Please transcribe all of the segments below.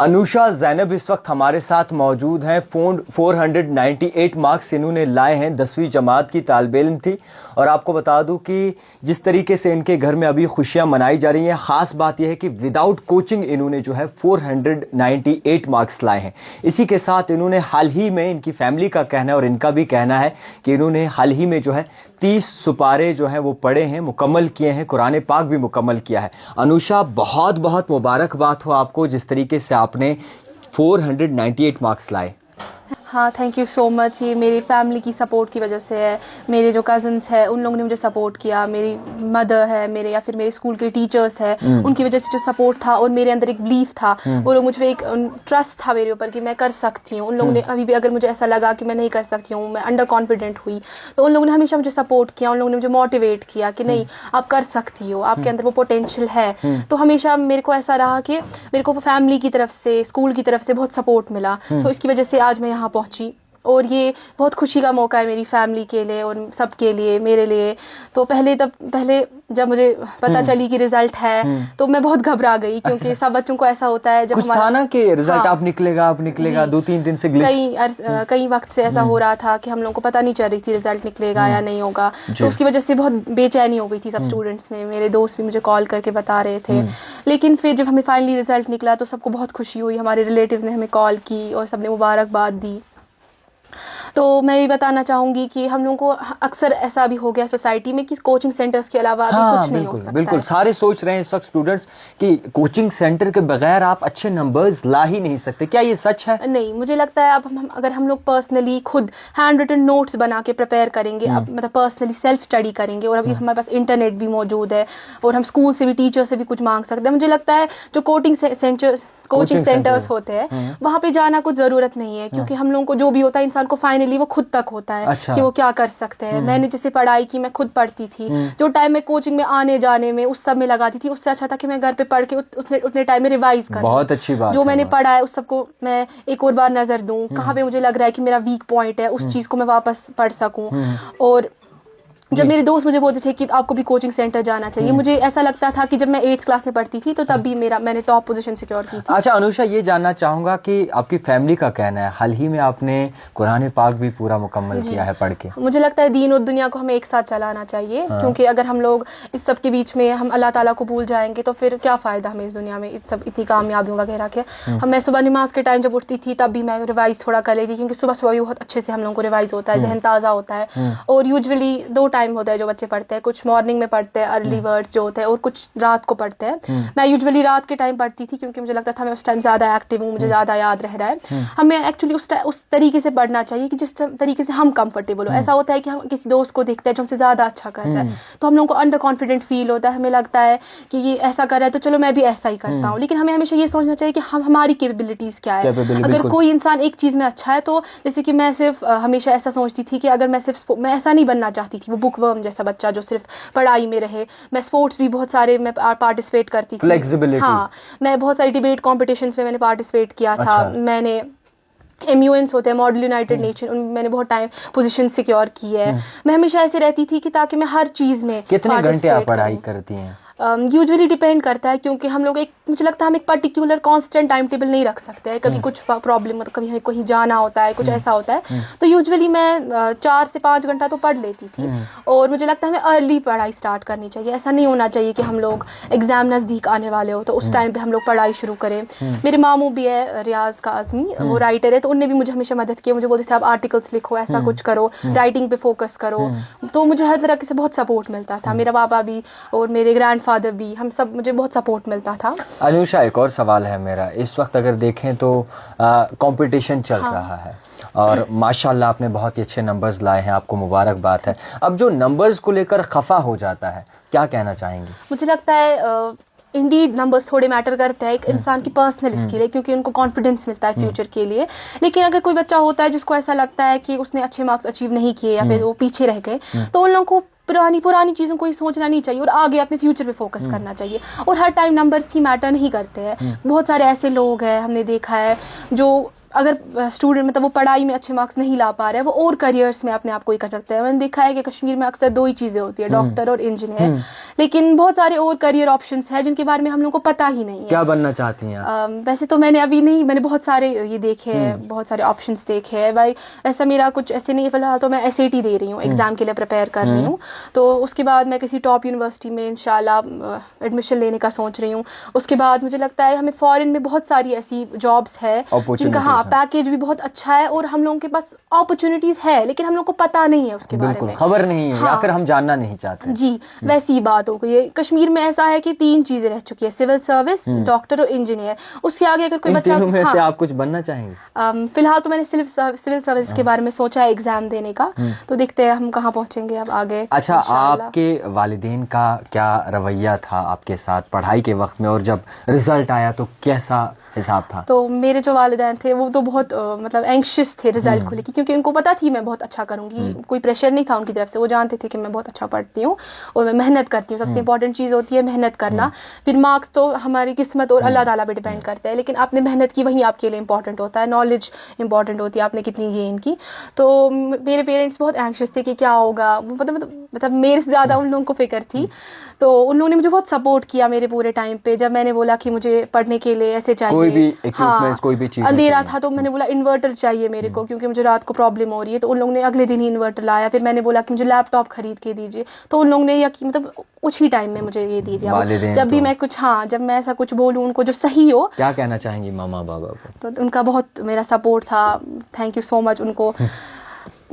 अनुषा ज़ैनब इस वक्त हमारे साथ मौजूद हैं। 498 मार्क्स इन्होंने लाए हैं। 10वीं जमात की तालिब इल्म थी और आपको बता दूं कि जिस तरीके से इनके घर में अभी खुशियां मनाई जा रही हैं, ख़ास बात यह है कि विदाउट कोचिंग इन्होंने जो है 498 मार्क्स लाए हैं। इसी के साथ इन्होंने हाल ही में, इनकी फैमिली का कहना है और इनका भी कहना है कि इन्होंने हाल ही में जो है 30 सुपारे जो हैं वो पढ़े हैं, मुकम्मल किए हैं, कुरान पाक भी मुकम्मल किया है। अनुषा, बहुत बहुत मुबारकबाद हो आपको जिस तरीके से आपने 498 मार्क्स लाए। हाँ, थैंक यू सो मच। ये मेरी फैमिली की सपोर्ट की वजह से है। मेरे जो कज़न्स हैं उन लोगों ने मुझे सपोर्ट किया, मेरी मदर है, मेरे या फिर मेरे स्कूल के टीचर्स हैं, उनकी वजह से जो सपोर्ट था और मेरे अंदर एक बिलीफ था, वो लोग मुझ पर एक ट्रस्ट था मेरे ऊपर कि मैं कर सकती हूँ। उन लोगों ने अभी भी अगर मुझे ऐसा लगा कि मैं नहीं कर सकती हूँ, मैं अंडर कॉन्फिडेंट हुई, तो उन लोगों ने हमेशा मुझे सपोर्ट किया। उन लोगों ने मुझे मोटिवेट किया कि नहीं, आप कर सकती हो, आपके अंदर वो पोटेंशियल है। तो हमेशा मेरे को ऐसा रहा कि मेरे को फैमिली की तरफ से, स्कूल की तरफ से बहुत सपोर्ट मिला। तो इसकी वजह से आज मैं यहाँ पहुँची और ये बहुत खुशी का मौका है मेरी फैमिली के लिए और सबके लिए, मेरे लिए। तो पहले जब मुझे पता चली कि रिजल्ट है तो मैं बहुत घबरा गई, क्योंकि सब बच्चों को ऐसा होता है जब कुछ था ना कि रिजल्ट आप निकलेगा 2-3 दिन से कई वक्त से ऐसा हो रहा था कि हम लोगों को पता नहीं चल रही थी रिजल्ट निकलेगा या नहीं होगा। तो उसकी वजह से बहुत बेचैनी हो गई थी सब स्टूडेंट्स में। मेरे दोस्त भी मुझे कॉल करके बता रहे थे। लेकिन फिर जब हमें फाइनली रिजल्ट निकला तो सबको बहुत खुशी हुई। हमारे रिलेटिव्स ने हमें कॉल की और सबने मुबारकबाद दी। तो मैं ये बताना चाहूँगी कि हम लोगों को अक्सर ऐसा भी हो गया सोसाइटी में कि कोचिंग सेंटर्स के अलावा अभी कुछ नहीं हो सकता। बिल्कुल, सारे सोच रहे हैं इस वक्त स्टूडेंट्स कि कोचिंग सेंटर के बगैर आप अच्छे नंबर्स ला ही नहीं सकते। क्या ये सच है? नहीं, मुझे लगता है अब अगर हम लोग पर्सनली खुद हैंड रिटन नोट्स बना के प्रिपेयर करेंगे, अब मतलब पर्सनली सेल्फ स्टडी करेंगे, और अभी हमारे पास इंटरनेट भी मौजूद है और हम स्कूल से भी, टीचर से भी कुछ मांग सकते हैं। मुझे लगता है जो कोचिंग सेंटर्स होते हैं वहाँ पे जाना कुछ ज़रूरत नहीं है, क्योंकि हम लोगों को जो भी होता है इंसान को फाइनली वो खुद तक होता है कि वो क्या कर सकते हैं। मैंने जैसे पढ़ाई की, मैं खुद पढ़ती थी। जो टाइम मैं कोचिंग में आने जाने में उस सब में लगाती थी, उससे अच्छा था कि मैं घर पे पढ़ के उतने टाइम में रिवाइज कर। बहुत अच्छी बात जो मैंने पढ़ा है उस सबको मैं एक और बार नज़र दूँ, कहाँ पे मुझे लग रहा है कि मेरा वीक पॉइंट है, उस चीज़ को मैं वापस पढ़ सकूँ। और जब मेरे दोस्त मुझे बोलते थे कि आपको भी कोचिंग सेंटर जाना चाहिए, मुझे ऐसा लगता था कि जब मैं 8th क्लास में पढ़ती थी तो तब भी मैंने टॉप पोजीशन सिक्योर की थी। अच्छा अनुषा, ये जानना चाहूँगा कि आपकी फैमिली का कहना है, हाल ही में आपने कुरान पाक भी पूरा मुकम्मल किया है पढ़ के। मुझे लगता है दीन और दुनिया को हमें एक साथ चलाना चाहिए, क्योंकि अगर हम लोग इस सब के बीच में हम अल्लाह ताला को भूल जाएंगे तो फिर क्या फ़ायदा हमें इस दुनिया में इतनी कामयाबियों वगैरह के। मैं सुबह नमाज के टाइम जब उठती थी तब भी मैं रिवाइज थोड़ा कर लेती, क्योंकि सुबह भी बहुत अच्छे से हम लोगों को रिवाइज होता है, जहन ताज़ा होता है। और यूजुअली 2 टाइम होता है जो बच्चे पढ़ते हैं, कुछ मॉर्निंग में पढ़ते हैं अर्ली वर्ड्स जो होते हैं, और कुछ रात को पढ़ते हैं। मैं यूजुअली रात के टाइम पढ़ती थी, क्योंकि मुझे लगता था मैं उस टाइम ज़्यादा एक्टिव हूँ, मुझे ज़्यादा याद रह रहा है। हमें एक्चुअली उस तरीके से पढ़ना चाहिए कि जिस तरीके से हम कंफर्टेबल हो। ऐसा होता है कि हम किसी दोस्त को देखते हैं जो हमसे ज़्यादा अच्छा कर रहा है, तो हम लोगों को अंडर कॉन्फिडेंट फील होता है। हमें लगता है कि ये ऐसा कर रहा है तो चलो मैं भी ऐसा ही करता हूँ। लेकिन हमें हमेशा ये सोचना चाहिए कि हमारी कैपेबिलिटीज़ क्या है। अगर कोई इंसान एक चीज़ में अच्छा है, तो जैसे कि मैं सिर्फ हमेशा ऐसा सोचती थी कि अगर मैं ऐसा नहीं बनना चाहती थी वो बुक वर्म जैसा बच्चा जो सिर्फ पढ़ाई में रहे। मैं स्पोर्ट्स भी बहुत सारे मैं पार्टिसिपेट करती थी। फ्लेक्सिबिलिटी। हाँ, मैं बहुत सारी डिबेट कॉम्पिटिशन्स में मैंने पार्टिसिपेट किया था। मैंने MUNs होते हैं, मॉडल यूनाइटेड नेशन, उनमें मैंने बहुत टाइम पोजीशन सिक्योर की है। मैं हमेशा ऐसे रहती थी कि ताकि मैं हर चीज़ में। कितने घंटे आप पढ़ाई करती हैं? यूजुअली डिपेंड करता है, क्योंकि हम लोग मुझे लगता है हम एक पर्टिकुलर कांस्टेंट टाइम टेबल नहीं रख सकते हैं। कभी कुछ प्रॉब्लम, कभी हमें कहीं जाना होता है, कुछ ऐसा होता है, तो यूजुअली मैं 4 से 5 घंटा तो पढ़ लेती थी। और मुझे लगता है हमें अर्ली पढ़ाई स्टार्ट करनी चाहिए। ऐसा नहीं होना चाहिए कि हम लोग एग्जाम नज़दीक आने वाले हो तो उस टाइम पे हम लोग पढ़ाई शुरू करें। मेरे मामू भी है रियाज काज़मी, वो राइटर है, तो उनने भी मुझे हमेशा मदद की। मुझे बोलते थे आप आर्टिकल्स लिखो, ऐसा कुछ करो, राइटिंग पे फोकस करो। तो मुझे हर तरह से बहुत सपोर्ट मिलता था। मेरा पापा भी और मेरे ग्रैंडफादर भी, हम सब, मुझे बहुत सपोर्ट मिलता था। अनुषा, एक और सवाल है मेरा। इस वक्त अगर देखें तो कंपटीशन चल रहा है और माशाल्लाह आपने बहुत ही अच्छे नंबर्स लाए हैं, आपको मुबारकबाद है। अब जो नंबर्स को लेकर खफा हो जाता है, क्या कहना चाहेंगी? मुझे लगता है इंडीड नंबर्स थोड़े मैटर करते हैं। एक इंसान की पर्सनल स्किल है, क्योंकि उनको कॉन्फिडेंस मिलता है फ्यूचर के लिए। लेकिन अगर कोई बच्चा होता है जिसको ऐसा लगता है कि उसने अच्छे मार्क्स अचीव नहीं किए या फिर वो पीछे रह गए, तो उन लोगों को पुरानी चीज़ों को ही सोचना नहीं चाहिए और आगे अपने फ्यूचर पे फोकस करना चाहिए। और हर टाइम नंबर्स ही मैटर नहीं करते हैं। बहुत सारे ऐसे लोग हैं, हमने देखा है, जो अगर स्टूडेंट मतलब वो पढ़ाई में अच्छे मार्क्स नहीं ला पा रहा है, वो और करियर्स में अपने आप को ही कर सकता है। मैंने देखा है कि कश्मीर में अक्सर 2 ही चीज़ें होती है, डॉक्टर और इंजीनियर, लेकिन बहुत सारे और करियर ऑप्शंस हैं जिनके बारे में हम लोग को पता ही नहीं है। क्या बनना चाहती हैं आप? वैसे तो मैंने अभी नहीं, मैंने बहुत सारे ये देखे हैं, बहुत सारे ऑप्शंस देखे हैं भाई। ऐसा मेरा कुछ ऐसे नहीं है, फिलहाल तो मैं SAT दे रही हूँ, एग्जाम के लिए प्रिपेयर कर रही हूँ। तो उसके बाद मैं किसी टॉप यूनिवर्सिटी में इंशाल्लाह एडमिशन लेने का सोच रही हूँ। उसके बाद मुझे लगता है हमें फॉरेन में बहुत सारी ऐसी जॉब्स है जिनका हाँ पैकेज भी बहुत अच्छा है और हम लोगों के पास अपॉर्चुनिटीज है, लेकिन हम लोग को पता नहीं है उसके बारे में, खबर नहीं है, या फिर हम जानना नहीं चाहते। जी, वैसी बात हो गई है। कश्मीर में ऐसा है कि 3 चीजें रह चुकी है, सिविल सर्विस, डॉक्टर और इंजीनियर। उससे आगे अगर कोई बच्चा तीनों में से आप कुछ बनना चाहेंगे? फिलहाल तो मैंने सिविल सर्विस के बारे में सोचा है एग्जाम देने का, तो देखते हैं हम कहाँ पहुंचेंगे अब आगे। अच्छा, आपके वालिदैन का क्या रवैया था आपके साथ पढ़ाई के वक्त में, और जब रिजल्ट आया तो कैसा हिसाब था? तो मेरे जो वालिदैन थे वो तो बहुत मतलब एंग्शियस थे रिजल्ट को लेकर, क्योंकि उनको पता थी मैं बहुत अच्छा करूंगी। कोई प्रेशर नहीं था उनकी तरफ से, वो जानते थे कि मैं बहुत अच्छा पढ़ती हूँ और मैं मेहनत करती हूँ। सबसे इंपॉर्टेंट चीज़ होती है मेहनत करना। फिर मार्क्स तो हमारी किस्मत और अल्लाह ताला पे डिपेंड करता है, लेकिन आपने मेहनत की वही आपके लिए इंपॉर्टेंट होता है। नॉलेज इंपॉर्टेंट होती है आपने कितनी गेन की। तो मेरे पेरेंट्स बहुत एंग्शियस थे कि क्या होगा, मतलब मेरे से ज़्यादा उन लोगों को फिक्र थी। तो उन लोगों ने मुझे बहुत सपोर्ट किया मेरे पूरे टाइम पे। जब मैंने बोला कि मुझे पढ़ने के लिए ऐसे चाहिए, कोई भी इक्विपमेंट्स, कोई भी चीज़, अंधेरा था तो मैंने बोला इन्वर्टर चाहिए मेरे को, क्योंकि मुझे रात को प्रॉब्लम हो रही है। तो उन लोगों ने अगले दिन ही इन्वर्टर लाया। फिर मैंने बोला कि मुझे लैपटॉप खरीद के दीजिए, तो उन लोगों ने मतलब कुछ ही टाइम में मुझे ये दे दिया। जब भी मैं कुछ जब मैं ऐसा कुछ बोलूँ उनको जो सही हो। क्या कहना चाहेंगी मामा बाबा को? तो उनका बहुत मेरा सपोर्ट था, थैंक यू सो मच उनको।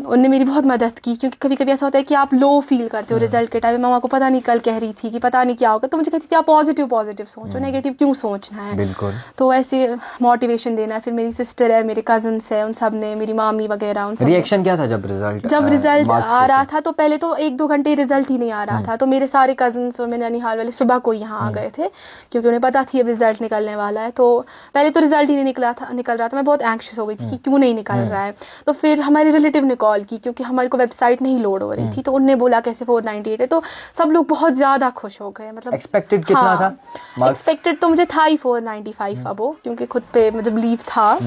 उनने मेरी बहुत मदद की, क्योंकि कभी कभी ऐसा होता है कि आप लो फील करते हो रिजल्ट के टाइम में। मामा को पता नहीं, कल कह रही थी कि पता नहीं क्या होगा, तो मुझे कहती थी आप पॉजिटिव सोचो, नेगेटिव क्यों सोचना है। बिल्कुल। तो ऐसे मोटिवेशन देना है। फिर मेरी सिस्टर है, मेरे कजन्स है, उन सब ने, मेरी मामी वगैरह, उन सब रिएक्शन क्या था जब रिजल्ट आ रहा था? तो पहले तो 1-2 घंटे रिजल्ट ही नहीं आ रहा था। तो मेरे सारे कजन्स और मेरे ननिहाल वाले सुबह को यहाँ आ गए थे, क्योंकि उन्हें पता थी अब रिजल्ट निकलने वाला है। तो पहले तो रिजल्ट ही नहीं निकल रहा था। मैं बहुत एंक्शियस हो गई थी कि क्यों नहीं निकल रहा है। तो फिर हमारे रिलेटिव ने कॉल की, क्योंकि हमारे को वेबसाइट नहीं लोड हो रही थी। तो उन्होंने बोला कैसे 498 है। तो सब लोग बहुत ज्यादा खुश हो गए। मतलब एक्सपेक्टेड कितना था? एक्सपेक्टेड तो मुझे था ही 495 अब, क्योंकि खुद पे मुझे बिलीव था।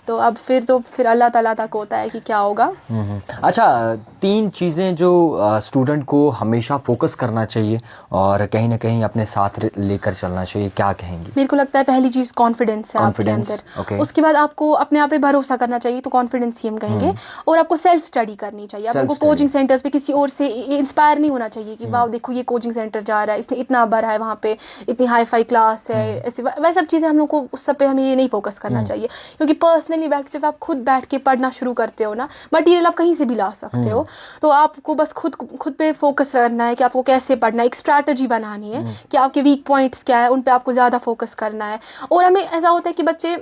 तो अब फिर अल्लाह ताला तक होता है कि क्या होगा। अच्छा, 3 चीज़ें जो स्टूडेंट को हमेशा फोकस करना चाहिए और कहीं ना कहीं अपने साथ लेकर चलना चाहिए, क्या कहेंगी? मेरे को लगता है पहली चीज़ कॉन्फिडेंस है आपके अंदर। उसके बाद आपको अपने आप पे भरोसा करना चाहिए, तो कॉन्फिडेंस ही हम कहेंगे। और आपको सेल्फ स्टडी करनी चाहिए। आपको कोचिंग सेंटर्स पे किसी और से इंस्पायर नहीं होना चाहिए कि वाह देखो ये कोचिंग सेंटर जा रहा है, इसने इतना बड़ा है, वहाँ पे इतनी हाई फाई क्लास है, ऐसे वह सब चीज़ें हम लोग को उस सब पे हमें ये नहीं फोकस करना चाहिए। क्योंकि पर्सनली जब आप खुद बैठ के पढ़ना शुरू करते हो ना, मटीरियल आप कहीं से भी ला सकते हो। तो आपको बस खुद पे फोकस करना है कि आपको कैसे पढ़ना है, एक स्ट्रैटेजी बनानी है कि आपके वीक पॉइंट्स क्या है, उन पे आपको ज़्यादा फोकस करना है। और हमें ऐसा होता है कि बच्चे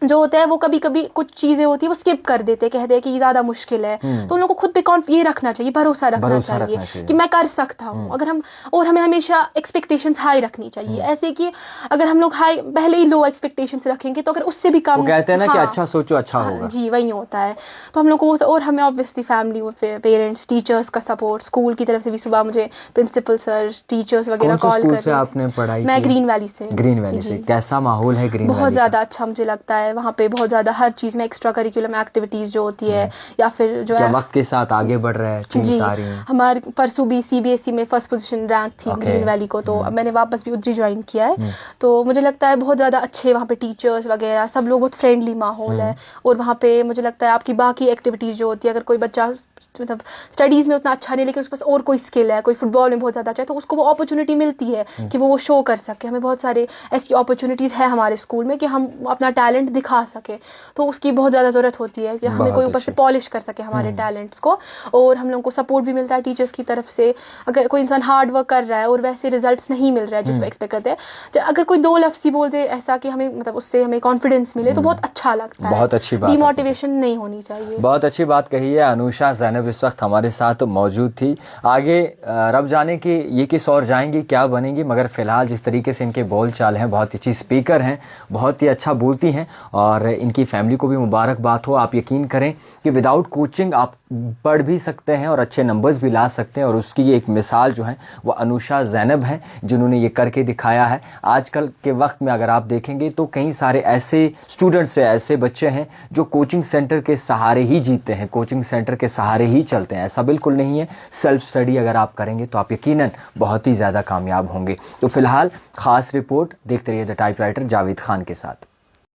जो होता है वो कभी कभी कुछ चीजें होती है वो स्किप कर देते, कहते हैं कि ये ज्यादा मुश्किल है। तो उन लोगों को खुद पे ये रखना चाहिए, भरोसा रखना चाहिए कि मैं कर सकता हूँ। अगर हम और हमें हमेशा एक्सपेक्टेशंस हाई रखनी चाहिए, ऐसे कि अगर हम लोग हाई पहले ही लो एक्सपेक्टेशंस रखेंगे तो अगर उससे भी कम, कहते हैं ना कि अच्छा सोचो अच्छा होगा। जी, वही होता है। तो हम लोग को और हमें ऑब्वियसली फैमिली, पेरेंट्स, टीचर्स का सपोर्ट, स्कूल की तरफ से भी सुबह मुझे प्रिंसिपल सर, टीचर्स वगैरह कॉल करते हैं। आपने पढ़ाई? मैं ग्रीन वैली से। ग्रीन वैली से कैसा माहौल है? ग्रीन वैली बहुत ज्यादा अच्छा मुझे लगता है। वहाँ पे बहुत ज्यादा हर चीज में एक्स्ट्रा करिकुलम एक्टिविटीज जो होती है, या फिर जो है वक्त के साथ आगे बढ़ रहा है चीज़ सारी। हमारे परसों भी CBSE में फर्स्ट पोजीशन रैंक थी ग्रीन वैली को, तो अब मैंने वापस भी उधर ज्वाइन किया है। तो मुझे लगता है बहुत ज्यादा अच्छे वहाँ पे टीचर्स वगैरह सब लोग, बहुत फ्रेंडली माहौल है। और वहाँ पे मुझे लगता है आपकी बाकी एक्टिविटीज जो होती है, अगर कोई बच्चा मतलब स्टडीज़ में उतना अच्छा नहीं लेकिन उसके पास और कोई स्किल है, कोई फुटबॉल में बहुत ज़्यादा अच्छा है, तो उसको वो अपॉर्चुनिटी मिलती है कि वो शो कर सके। हमें बहुत सारे ऐसी अपॉर्चुनिटीज़ है हमारे स्कूल में कि हम अपना टैलेंट दिखा सके। तो उसकी बहुत ज़्यादा ज़रूरत होती है कि हमें कोई ऊपर से पॉलिश कर सके हमारे टैलेंट्स को। और हम लोगों को सपोर्ट भी मिलता है टीचर्स की तरफ से। अगर कोई इंसान हार्ड वर्क कर रहा है और वैसे रिजल्ट्स नहीं मिल रहा है जिस एक्सपेक्ट करते हैं, अगर कोई 2 लफ्ज़ बोल दे ऐसा कि हमें मतलब उससे हमें कॉन्फिडेंस मिले, तो बहुत अच्छा लगता है। बहुत अच्छी बात, डिमोटिवेशन नहीं होनी चाहिए। बहुत अच्छी बात कही है। अनुषा ज़ैनब इस वक्त हमारे साथ मौजूद थी। आगे रब जाने कि ये किस और जाएंगी, क्या बनेंगी, मगर फ़िलहाल जिस तरीके से इनके बोल चाल हैं, बहुत अच्छी स्पीकर हैं, बहुत ही अच्छा बोलती हैं और इनकी फैमिली को भी मुबारकबाद हो। आप यकीन करें कि विदाउट कोचिंग आप पढ़ भी सकते हैं और अच्छे नंबर्स भी ला सकते हैं। और उसकी ये एक मिसाल जो है वो अनुषा ज़ैनब हैं, जिन्होंने ये करके दिखाया है। आजकल के वक्त में अगर आप देखेंगे तो कई सारे ऐसे स्टूडेंट्स हैं, ऐसे बच्चे हैं जो कोचिंग सेंटर के सहारे ही जीते हैं, कोचिंग सेंटर के सहारे ही चलते हैं। ऐसा बिल्कुल नहीं है। सेल्फ स्टडी अगर आप करेंगे तो आप यकीनन बहुत ही ज़्यादा कामयाब होंगे। तो फिलहाल ख़ास रिपोर्ट देखते रहिए द टाइपराइटर जावेद खान के साथ।